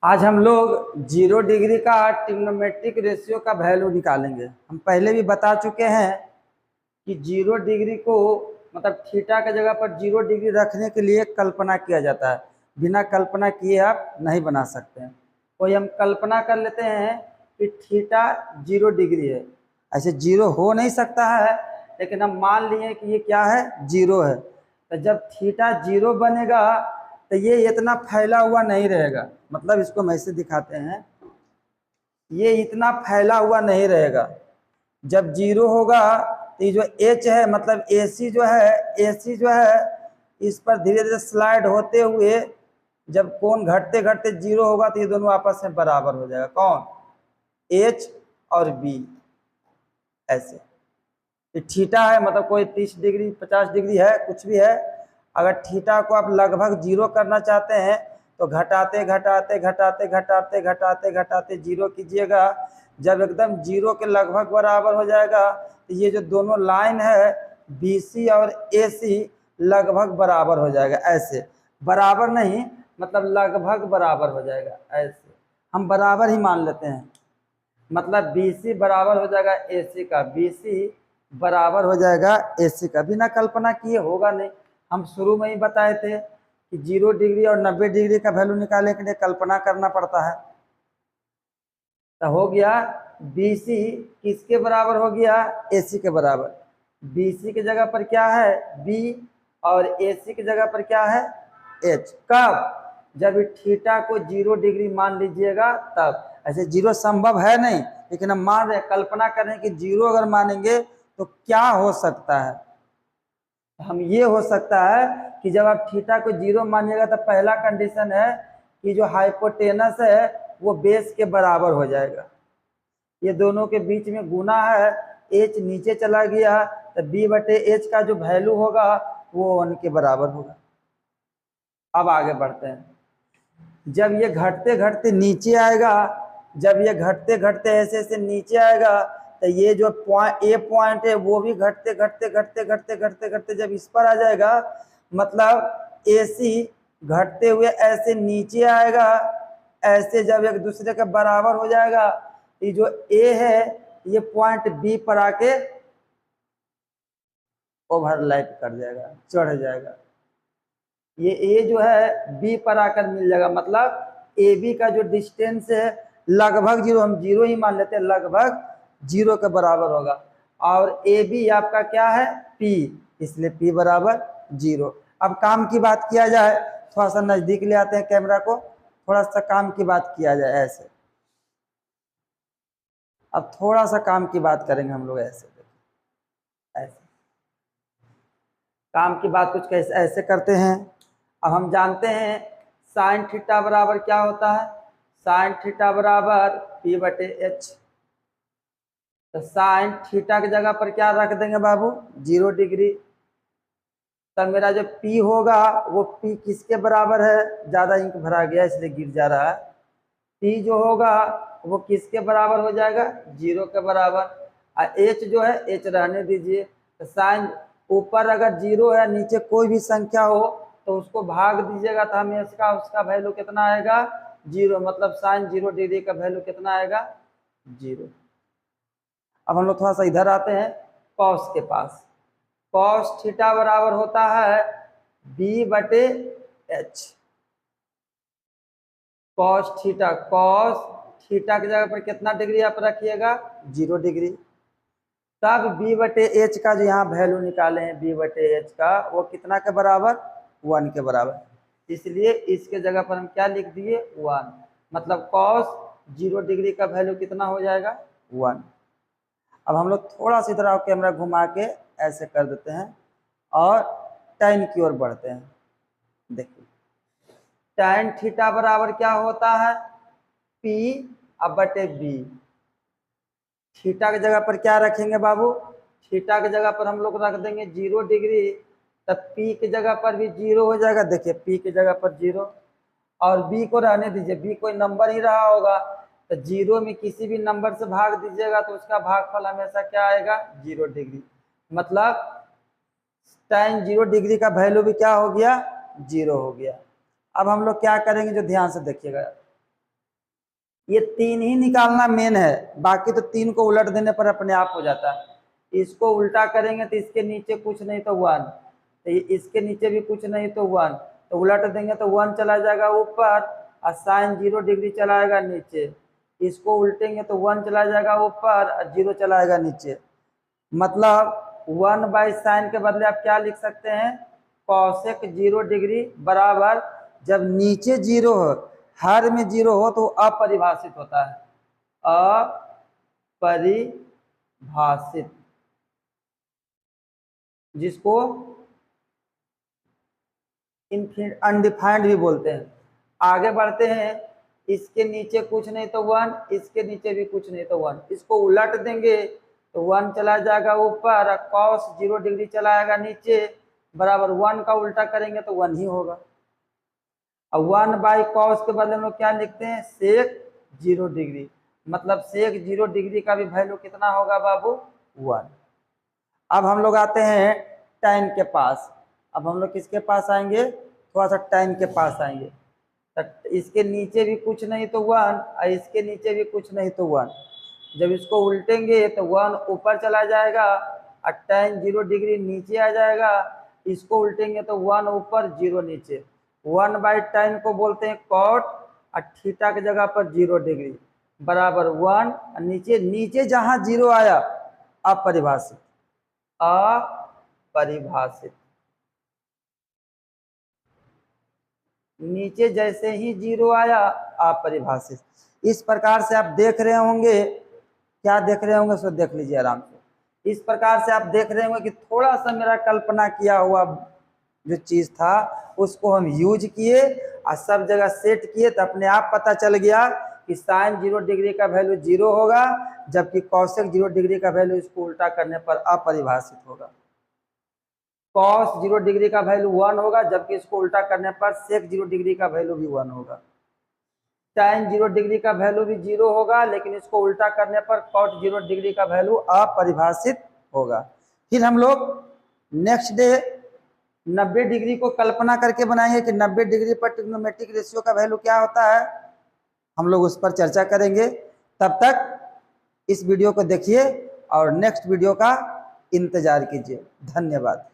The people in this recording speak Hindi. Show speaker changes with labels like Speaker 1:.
Speaker 1: आज हम लोग 0 डिग्री का ट्रिग्नोमेट्रिक रेशियो का वैल्यू निकालेंगे। हम पहले भी बता चुके हैं कि 0 डिग्री को मतलब थीटा के जगह पर 0 डिग्री रखने के लिए कल्पना किया जाता है। बिना कल्पना किए आप नहीं बना सकते हैं। कोई हम कल्पना कर लेते हैं कि थीटा 0 डिग्री है। ऐसे 0 हो नहीं सकता है, लेकिन हम मान लिए कि ये क्या है, 0 है। तो जब थीटा 0 बनेगा तो ये इतना फैला हुआ नहीं रहेगा। मतलब इसको हम ऐसे दिखाते हैं, ये इतना फैला हुआ नहीं रहेगा। जब 0 होगा तो ये जो H है मतलब AC जो है इस पर धीरे धीरे स्लाइड होते हुए जब कोण घटते घटते 0 होगा तो ये दोनों आपस में बराबर हो जाएगा। कौन? H और B। ऐसे थीटा है मतलब कोई 30 डिग्री 50 डिग्री है, कुछ भी है। अगर थीटा को आप लगभग 0 करना चाहते हैं तो घटाते घटाते घटाते घटाते घटाते घटाते 0 कीजिएगा। जब एकदम 0 के लगभग बराबर हो जाएगा तो ये जो दोनों लाइन है BC और AC लगभग बराबर हो जाएगा। ऐसे बराबर नहीं मतलब लगभग बराबर हो जाएगा। ऐसे हम बराबर ही मान लेते हैं, मतलब BC बराबर हो जाएगा AC का, BC बराबर हो जाएगा AC का। बिना कल्पना किए होगा नहीं। हम शुरू में ही बताए थे कि 0 डिग्री और 90 डिग्री का वैल्यू निकालने के लिए कल्पना करना पड़ता है। तो हो गया BC किसके बराबर हो गया? AC के बराबर। BC की जगह पर क्या है? B और AC की जगह पर क्या है? H। कब? जब थीटा को 0 डिग्री मान लीजिएगा तब। ऐसे 0 संभव है नहीं, लेकिन हम मान रहे हैं, कल्पना कर रहे हैं कि 0 अगर मानेंगे तो क्या हो सकता है। हम ये हो सकता है कि जब आप थीटा को 0 मानिएगा तो पहला कंडीशन है कि जो हाइपोटेनस है वो बेस के बराबर हो जाएगा। ये दोनों के बीच में गुना है, H नीचे चला गया तो B/H का जो वैल्यू होगा वो 1 के बराबर होगा। अब आगे बढ़ते हैं। जब ये घटते घटते नीचे आएगा, जब ये घटते घटते ऐसे ऐसे नीचे आएगा तो ये जो पॉइंट है वो भी घटते घटते घटते घटते घटते घटते जब इस पर आ जाएगा, मतलब AC घटते हुए ऐसे नीचे आएगा। ऐसे जब एक दूसरे के बराबर हो जाएगा, ये जो A है ये पॉइंट B पर आके ओवरलैप कर जाएगा, चढ़ जाएगा। ये A जो है B पर आकर मिल जाएगा, मतलब AB का जो डिस्टेंस है लगभग 0, हम 0 ही मान लेते हैं, लगभग 0 के बराबर होगा। और AB आपका क्या है? P, इसलिए P बराबर 0। अब काम की बात किया जाए, थोड़ा सा नजदीक ले आते हैं कैमरा को, थोड़ा सा काम की बात किया जाए ऐसे। अब थोड़ा सा काम की बात करेंगे हम लोग ऐसे। ऐसे काम की बात कुछ कैसे ऐसे करते हैं। अब हम जानते हैं साइन थीटा बराबर क्या होता है? साइन थीटा बराबर P/H। तो साइन थीटा की जगह पर क्या रख देंगे बाबू? 0 डिग्री। तब मेरा जो P होगा वो P किसके बराबर है? ज्यादा इंक भरा गया इसलिए गिर जा रहा है। P जो होगा वो किसके बराबर हो जाएगा? 0 के बराबर। और H जो है, H रहने दीजिए। तो साइन ऊपर अगर 0 है, नीचे कोई भी संख्या हो तो उसको भाग दीजिएगा तो हमें उसका वैल्यू कितना आएगा? 0। मतलब साइन 0 डिग्री का वैल्यू कितना आएगा? 0। अब हम लोग थोड़ा सा इधर आते हैं कॉस के पास। कॉस थीटा बराबर होता है B/H। कॉस थीटा की जगह पर कितना डिग्री आप रखिएगा? 0 डिग्री। तब B/H का जो यहाँ वैल्यू निकाले हैं B/H का, वो कितना के बराबर? 1 के बराबर। इसलिए इसके जगह पर हम क्या लिख दिए? 1। मतलब कॉस 0 डिग्री का वैल्यू कितना हो जाएगा? 1। अब हम लोग थोड़ा सा इधर कैमरा घुमा के ऐसे कर देते हैं और tan की ओर बढ़ते हैं। देखिए tan थीटा बराबर क्या होता है? P/B। थीटा की जगह पर क्या रखेंगे बाबू? थीटा की जगह पर हम लोग रख देंगे 0 डिग्री। तब P की जगह पर भी 0 हो जाएगा। देखिए P की जगह पर 0 और B को रहने दीजिए, B कोई नंबर ही रहा होगा तो 0 में किसी भी नंबर से भाग दीजिएगा तो उसका भागफल हमेशा क्या आएगा? 0 डिग्री। मतलब tan 0 डिग्री का वैल्यू भी क्या हो गया? 0 हो गया। अब हम लोग क्या करेंगे, जो ध्यान से देखिएगा। ये 3 ही निकालना मेन है, बाकी तो 3 को उलट देने पर अपने आप हो जाता है। इसको उल्टा करेंगे तो इसके नीचे कुछ नहीं तो 1, तो इसके नीचे भी कुछ नहीं तो 1, तो उलट देंगे तो 1 चला जाएगा ऊपर और साइन 0 डिग्री चला आएगा नीचे। इसको उल्टेंगे तो 1 चला जाएगा ऊपर और 0 चला आएगा नीचे। मतलब 1/sin के बदले आप क्या लिख सकते हैं, कॉसेक 0 डिग्री बराबर, जब नीचे 0 हो, हर में 0 हो तो अपरिभाषित होता है, अपरिभाषित, जिसको अनडिफाइंड भी बोलते हैं। आगे बढ़ते हैं, इसके नीचे कुछ नहीं तो 1, इसके नीचे भी कुछ नहीं तो 1, इसको उलट देंगे तो 1 चला जाएगा ऊपर, कॉस 0 डिग्री चला आएगा नीचे, बराबर 1 का उल्टा करेंगे तो 1 ही होगा। अब 1/cos के बदले में क्या लिखते हैं, सेक 0 डिग्री, मतलब सेक 0 डिग्री का भी वैल्यू कितना होगा बाबू, 1। अब हम लोग आते हैं tan के पास। अब हम लोग किसके पास आएंगे, थोड़ा सा tan के पास आएंगे। तो इसके नीचे भी कुछ नहीं तो 1 और इसके नीचे भी कुछ नहीं तो 1, जब इसको उल्टेंगे तो 1 ऊपर चला जाएगा और tan 0 डिग्री नीचे आ जाएगा। इसको उल्टेंगे तो 1 ऊपर 0 नीचे। 1/tan को बोलते हैं कॉट और थीटा की जगह पर 0 डिग्री बराबर 1, और नीचे नीचे जहां 0 आया अपरिभाषित, अपरिभाषित, नीचे जैसे ही 0 आया अपरिभाषित। इस प्रकार से आप देख रहे होंगे, क्या देख रहे होंगे सो देख लीजिए आराम से। इस प्रकार से आप देख रहे होंगे कि थोड़ा सा मेरा कल्पना किया हुआ जो चीज था उसको हम यूज किए और सब जगह सेट किए, तो अपने आप पता चल गया कि साइन 0 डिग्री का वैल्यू 0 होगा, जबकि कॉसेक 0 डिग्री का वैल्यू इसको उल्टा करने पर अपरिभाषित होगा। कॉस 0 डिग्री का वैल्यू 1 होगा, जबकि इसको उल्टा करने पर सेक 0 डिग्री का वैल्यू भी 1 होगा। tan 0 डिग्री का वैल्यू भी 0 होगा, लेकिन इसको उल्टा करने पर cot 0 डिग्री का वैल्यू अपरिभाषित होगा। फिर हम लोग नेक्स्ट डे 90 डिग्री को कल्पना करके बनाएंगे कि 90 डिग्री पर ट्रिग्नोमेट्रिक रेशियो का वैल्यू क्या होता है, हम लोग उस पर चर्चा करेंगे। तब तक इस वीडियो को देखिए और नेक्स्ट वीडियो का इंतजार कीजिए। धन्यवाद।